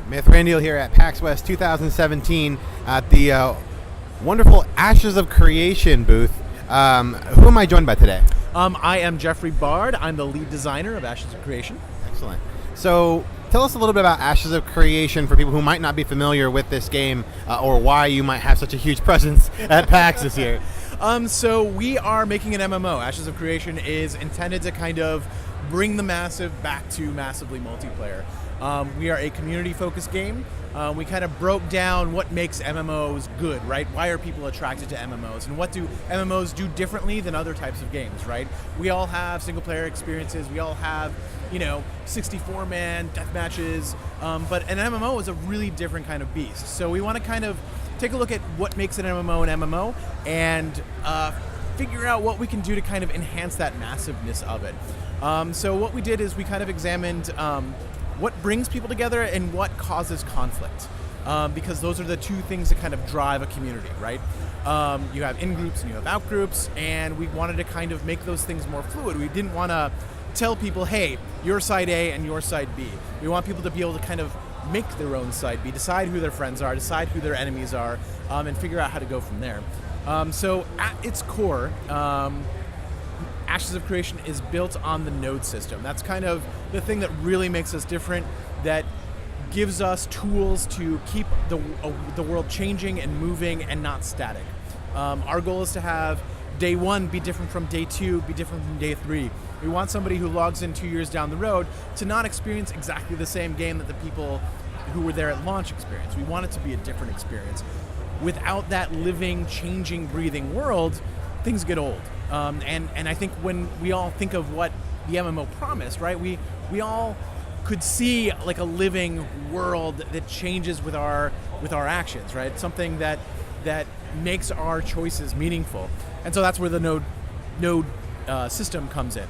Mithrandiel here at PAX West 2017 at the wonderful Ashes of Creation booth. Who am I joined by today? I am Jeffrey Bard. I'm the lead designer of Ashes of Creation. Excellent. So tell us a little bit about Ashes of Creation for people who might not be familiar with this game or why you might have such a huge presence at PAX this year. So we are making an MMO. Ashes of Creation is intended to kind of bring the massive back to massively multiplayer. We are a community-focused game. We kind of broke down what makes MMOs good, right? Why are people attracted to MMOs? And what do MMOs do differently than other types of games, right? We all have single-player experiences. We all have, 64-man death matches. But an MMO is a really different kind of beast. So we want to kind of take a look at what makes an MMO and figure out what we can do to kind of enhance that massiveness of it. So what we did is we kind of examined what brings people together and what causes conflict, because those are the two things that kind of drive a community, right? You have in-groups and you have out-groups, and we wanted to kind of make those things more fluid. We didn't want to tell people, hey, your side A and your side B. We want people to be able to kind of make their own side B, decide who their friends are, decide who their enemies are, and figure out how to go from there. So at its core, Ashes of Creation is built on the node system. That's kind of the thing that really makes us different, that gives us tools to keep the world changing and moving and not static. Our goal is to have day one be different from day two, be different from day three. We want somebody who logs in 2 years down the road to not experience exactly the same game that the people who were there at launch experienced. We want it to be a different experience. Without that living, changing, breathing world, things get old. And I think when we all think of what the MMO promised, right? We all could see like a living world that changes with our actions, right? Something that makes our choices meaningful. And so that's where the node system comes in.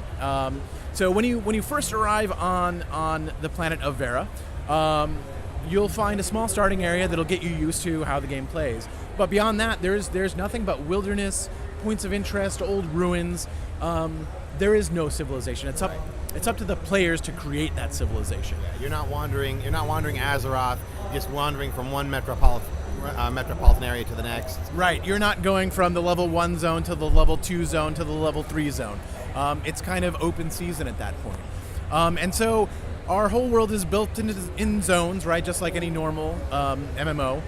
So when you first arrive on the planet of Vera, you'll find a small starting area that'll get you used to how the game plays. But beyond that, there's nothing but wilderness, points of interest, old ruins. There is no civilization. It's up to the players to create that civilization. Yeah, you're not wandering Azeroth, just wandering from one metropolitan area to the next. Right. You're not going from the level 1 zone to the level 2 zone to the level 3 zone. It's kind of open season at that point. And so our whole world is built in zones, right? Just like any normal MMO.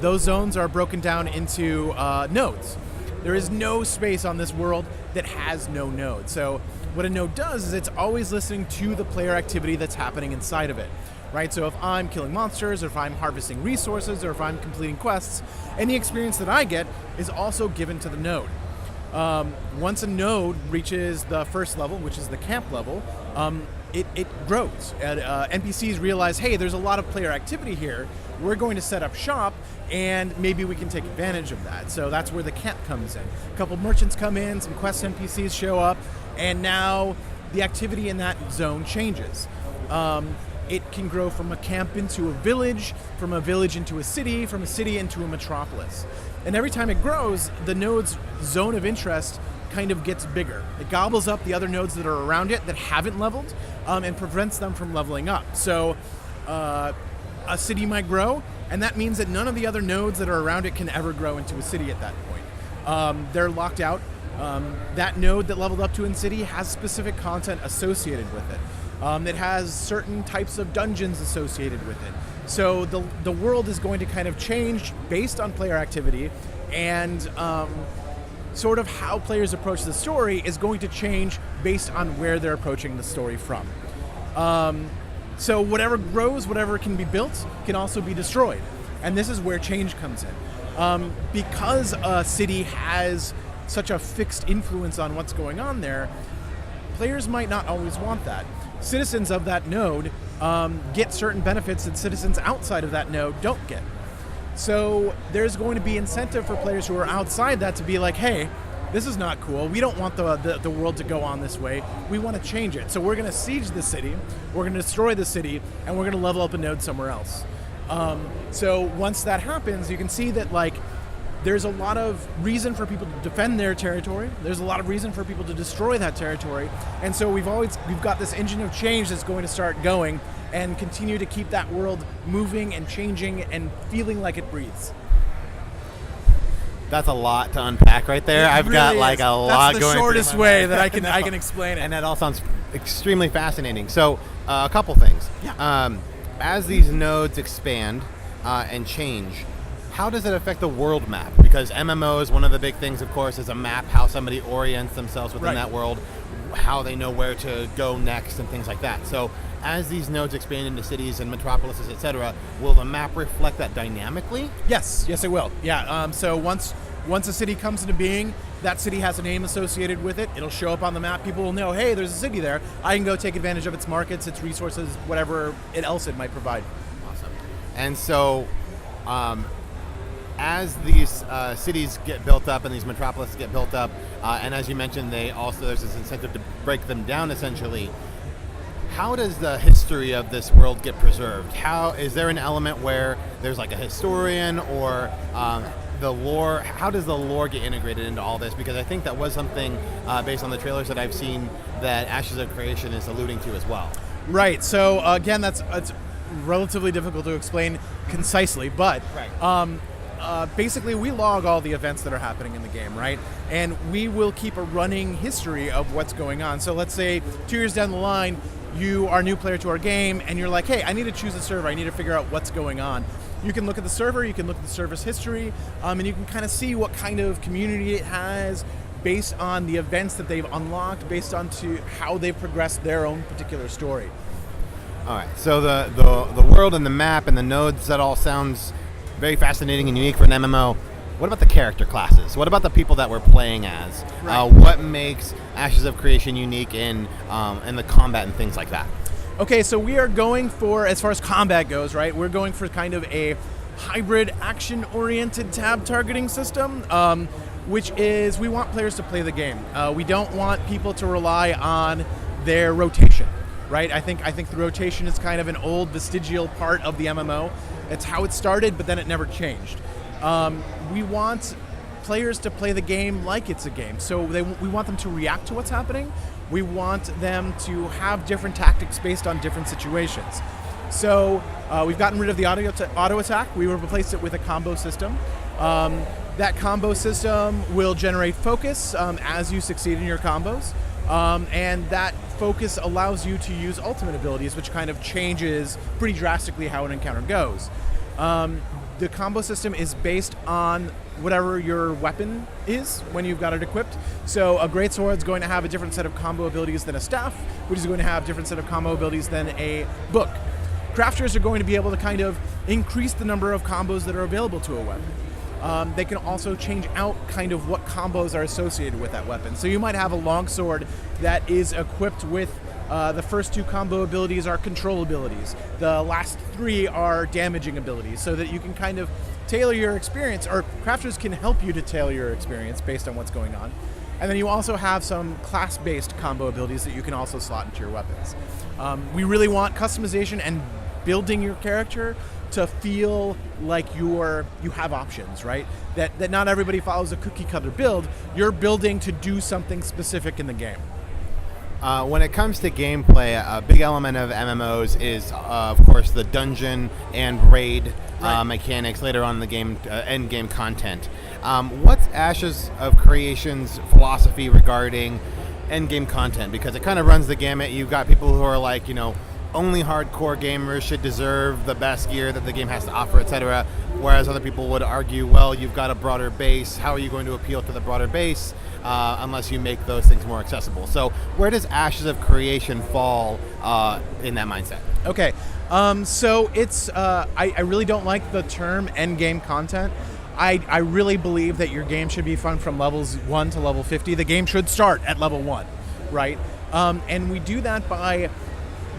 Those zones are broken down into nodes. There is no space on this world that has no node. So what a node does is it's always listening to the player activity that's happening inside of it, right? So if I'm killing monsters, or if I'm harvesting resources, or if I'm completing quests, any experience that I get is also given to the node. Once a node reaches the first level, which is the camp level, it grows. NPCs realize, hey, there's a lot of player activity here. We're going to set up shop, and maybe we can take advantage of that. So that's where the camp comes in. A couple merchants come in, some quest NPCs show up, and now the activity in that zone changes. It can grow from a camp into a village, from a village into a city, from a city into a metropolis. And every time it grows, the node's zone of interest kind of gets bigger. It gobbles up the other nodes that are around it that haven't leveled, and prevents them from leveling up. So a city might grow, and that means that none of the other nodes that are around it can ever grow into a city at that point. They're locked out. That node that leveled up to a city has specific content associated with it. It has certain types of dungeons associated with it. So the world is going to kind of change based on player activity, and sort of how players approach the story is going to change based on where they're approaching the story from. So whatever grows, whatever can be built, can also be destroyed. And this is where change comes in. Because a city has such a fixed influence on what's going on there, players might not always want that. Citizens of that node get certain benefits that citizens outside of that node don't get. So there's going to be incentive for players who are outside that to be like, hey, this is not cool. We don't want the world to go on this way. We want to change it. So we're going to siege the city, we're going to destroy the city, and we're going to level up a node somewhere else. So once that happens, you can see that like there's a lot of reason for people to defend their territory. There's a lot of reason for people to destroy that territory. And so we've got this engine of change that's going to start going and continue to keep that world moving and changing and feeling like it breathes. That's a lot to unpack right there. I've really got like is. a lot going. That's the shortest through my way mind. that I can explain it. And that all sounds extremely fascinating. So a couple things. Yeah. As these nodes expand and change, how does it affect the world map? Because MMOs, one of the big things, of course, is a map, how somebody orients themselves within that world, how they know where to go next, and things like that. So as these nodes expand into cities and metropolises, etc., will the map reflect that dynamically? Yes, it will. Yeah. So once a city comes into being, that city has a name associated with it. It'll show up on the map. People will know, hey, there's a city there. I can go take advantage of its markets, its resources, whatever else it might provide. Awesome. And so, as these cities get built up and these metropolises get built up, and as you mentioned, there's this incentive to break them down essentially. How does the history of this world get preserved? How is there an element where there's like a historian or the lore? How does the lore get integrated into all this? Because I think that was something based on the trailers that I've seen that Ashes of Creation is alluding to as well. Right. So again, it's relatively difficult to explain concisely, but basically we log all the events that are happening in the game, right? And we will keep a running history of what's going on. So let's say 2 years down the line, you are a new player to our game and you're like, hey, I need to choose a server. I need to figure out what's going on. You can look at the server, you can look at the server's history, and you can kind of see what kind of community it has based on the events that they've unlocked, based on to how they've progressed their own particular story. All right, so the world and the map and the nodes, that all sounds very fascinating and unique for an MMO. What about the character classes? What about the people that we're playing as? Right. What makes Ashes of Creation unique in the combat and things like that? Okay, so we are going for, as far as combat goes, right, we're going for kind of a hybrid action-oriented tab targeting system, which is we want players to play the game. We don't want people to rely on their rotation, right? I think the rotation is kind of an old vestigial part of the MMO. It's how it started, but then it never changed. We want players to play the game like it's a game. So we want them to react to what's happening. We want them to have different tactics based on different situations. So we've gotten rid of the auto attack. We replaced it with a combo system. That combo system will generate focus as you succeed in your combos. And that focus allows you to use ultimate abilities, which kind of changes pretty drastically how an encounter goes. The combo system is based on whatever your weapon is when you've got it equipped. So a greatsword is going to have a different set of combo abilities than a staff, which is going to have a different set of combo abilities than a book. Crafters are going to be able to kind of increase the number of combos that are available to a weapon. They can also change out kind of what combos are associated with that weapon. So you might have a longsword that is equipped with the first 2 combo abilities are control abilities. The last 3 are damaging abilities, so that you can kind of tailor your experience, or crafters can help you to tailor your experience based on what's going on. And then you also have some class-based combo abilities that you can also slot into your weapons. We really want customization and building your character to feel like you have options, right? That not everybody follows a cookie-cutter build. You're building to do something specific in the game. When it comes to gameplay, a big element of MMOs is, of course, the dungeon and raid mechanics later on in the game, end game content. What's Ashes of Creation's philosophy regarding end game content? Because it kind of runs the gamut. You've got people who are like, only hardcore gamers should deserve the best gear that the game has to offer, etc. Whereas other people would argue, well, you've got a broader base. How are you going to appeal to the broader base unless you make those things more accessible? So where does Ashes of Creation fall in that mindset? Okay, so it's I really don't like the term end game content. I really believe that your game should be fun from levels 1 to level 50. The game should start at level 1, right? And we do that by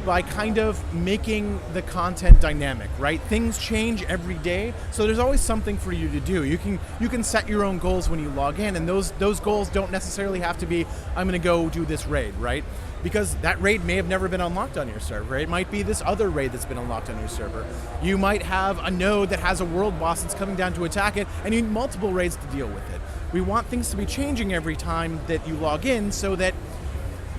by kind of making the content dynamic, right? Things change every day, so there's always something for you to do. You can set your own goals when you log in, and those goals don't necessarily have to be, I'm going to go do this raid, right? Because that raid may have never been unlocked on your server. It might be this other raid that's been unlocked on your server. You might have a node that has a world boss that's coming down to attack it, and you need multiple raids to deal with it. We want things to be changing every time that you log in so that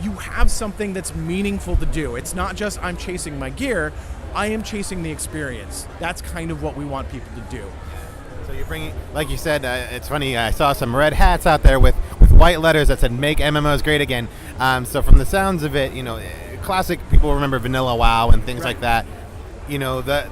you have something that's meaningful to do. It's not just I'm chasing my gear, I am chasing the experience. That's kind of what we want people to do. So you're bringing, like you said, it's funny, I saw some red hats out there with white letters that said make MMOs great again. So from the sounds of it, classic, people remember vanilla WoW and things like that.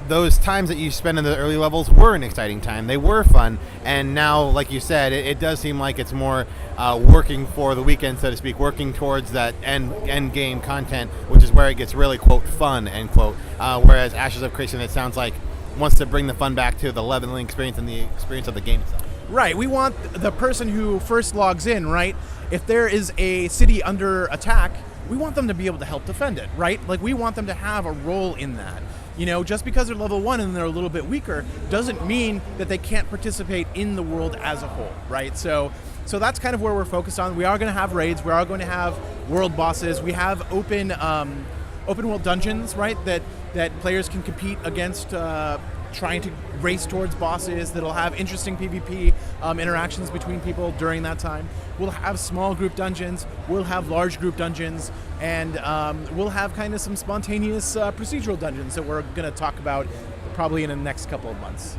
Those times that you spend in the early levels were an exciting time. They were fun, and now, like you said, it does seem like it's more working for the weekend, so to speak, working towards that end game content, which is where it gets really, quote, fun, end quote. Whereas Ashes of Creation, it sounds like, wants to bring the fun back to the leveling experience and the experience of the game itself. Right, we want the person who first logs in, right? If there is a city under attack, we want them to be able to help defend it, right? Like, we want them to have a role in that. Just because they're level 1 and they're a little bit weaker doesn't mean that they can't participate in the world as a whole, right? So that's kind of where we're focused on. We are going to have raids. We are going to have world bosses. We have open world dungeons, right? That players can compete against, trying to race towards bosses that'll have interesting PvP interactions between people during that time. We'll have small group dungeons, we'll have large group dungeons, and we'll have kind of some spontaneous procedural dungeons that we're going to talk about probably in the next couple of months.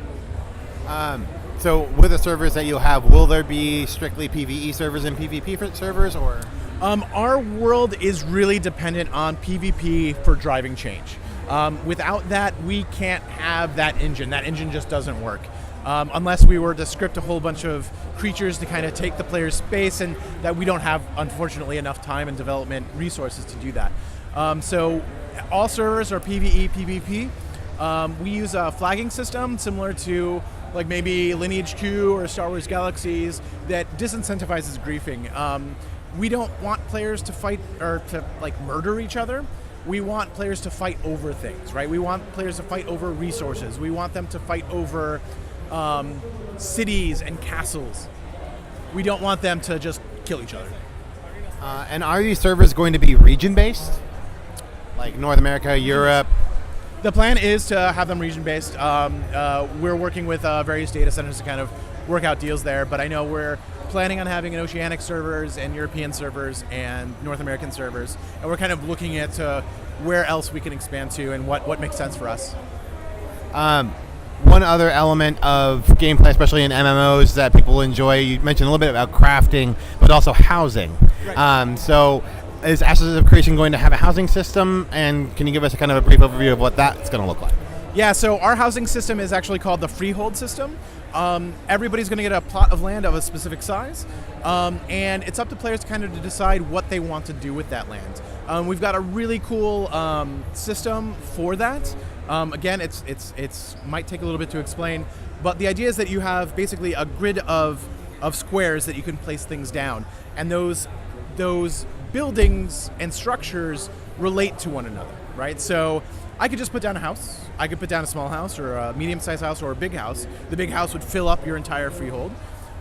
So with the servers that you'll have, will there be strictly PvE servers and PvP servers, or? Our world is really dependent on PvP for driving change. Without that, we can't have that engine. That engine just doesn't work. Unless we were to script a whole bunch of creatures to kind of take the player's space, and that we don't have, unfortunately, enough time and development resources to do that. So all servers are PvE, PvP. We use a flagging system similar to like maybe Lineage 2 or Star Wars Galaxies that disincentivizes griefing. We don't want players to fight or to like murder each other. We want players to fight over things, right? We want players to fight over resources. We want them to fight over cities and castles. We don't want them to just kill each other. And are these servers going to be region-based? Like North America, Europe? The plan is to have them region-based. We're working with various data centers to kind of work out deals there, but I know we're planning on having an Oceanic servers and European servers and North American servers, and we're kind of looking at where else we can expand to and what makes sense for us. One other element of gameplay, especially in MMOs, that people enjoy, you mentioned a little bit about crafting, but also housing. Right. So is Ashes of Creation going to have a housing system, and can you give us a kind of a brief overview of what that's going to look like? Yeah, so our housing system is actually called the Freehold system. Everybody's going to get a plot of land of a specific size, and it's up to players kind of to decide what they want to do with that land. We've got a really cool system for that. Again, it's might take a little bit to explain, but the idea is that you have basically a grid of squares that you can place things down, and those buildings and structures relate to one another, right? So I could just put down a house. I could put down a small house or a medium-sized house or a big house. The big house would fill up your entire freehold.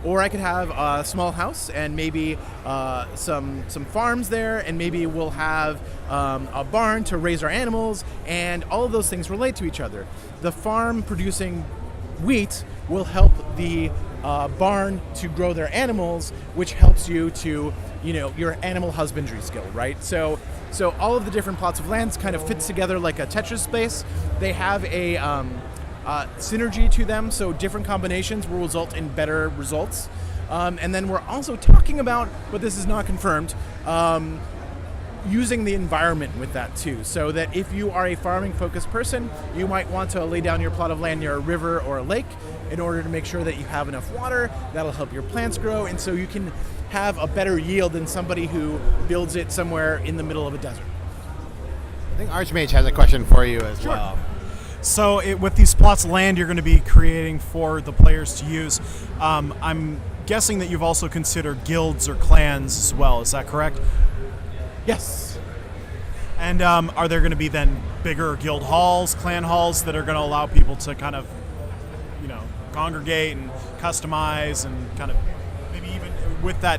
Or I could have a small house and maybe some farms there, and maybe we'll have a barn to raise our animals, and all of those things relate to each other. The farm producing wheat will help the barn to grow their animals, which helps you to, your animal husbandry skill, right? So all of the different plots of lands kind of fits together like a Tetris space. They have a synergy to them, so different combinations will result in better results. And then we're also talking about, but this is not confirmed, using the environment with that too, so that if you are a farming-focused person, you might want to lay down your plot of land near a river or a lake in order to make sure that you have enough water. That'll help your plants grow, and so you can have a better yield than somebody who builds it somewhere in the middle of a desert. I think Archmage has a question for you as well. So with these plots of land you're going to be creating for the players to use, I'm guessing that you've also considered guilds or clans as well. Is that correct? Yes. And are there going to be then bigger guild halls, clan halls that are going to allow people to kind of, congregate and customize and kind of maybe even with that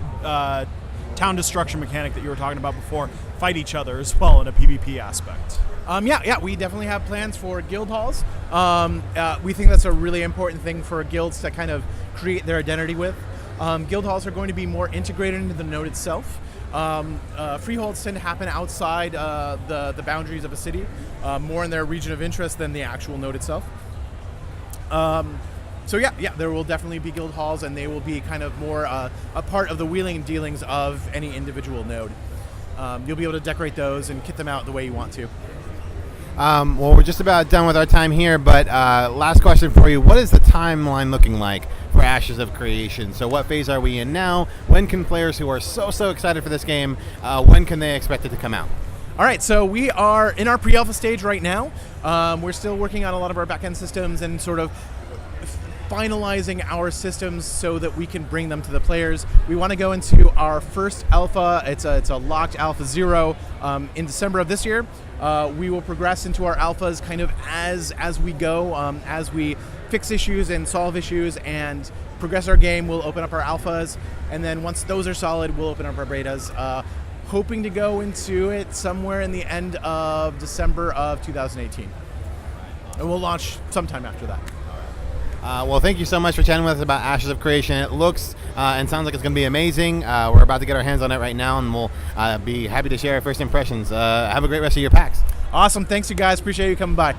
town destruction mechanic that you were talking about before, fight each other as well in a PvP aspect? We definitely have plans for guild halls. We think that's a really important thing for guilds to kind of create their identity with. Guild halls are going to be more integrated into the node itself. Freeholds tend to happen outside the boundaries of a city, more in their region of interest than the actual node itself. There will definitely be guild halls, and they will be kind of more a part of the wheeling and dealings of any individual node. You'll be able to decorate those and kit them out the way you want to. Well, we're just about done with our time here, but last question for you. What is the timeline looking like for Ashes of Creation? So what phase are we in now? When can players who are so excited for this game, when can they expect it to come out? All right, so we are in our pre-alpha stage right now. We're still working on a lot of our back-end systems and sort of finalizing our systems so that we can bring them to the players. We want to go into our first alpha. It's a locked alpha 0 in December of this year. We will progress into our alphas kind of as we go, as we fix issues and solve issues and progress our game. We'll open up our alphas, and then once those are solid, we'll open up our betas. Hoping to go into it somewhere in the end of December of 2018. And we'll launch sometime after that. Well, thank you so much for chatting with us about Ashes of Creation. It looks and sounds like it's going to be amazing. We're about to get our hands on it right now, and we'll be happy to share our first impressions. Have a great rest of your PAX. Awesome. Thanks, you guys. Appreciate you coming by.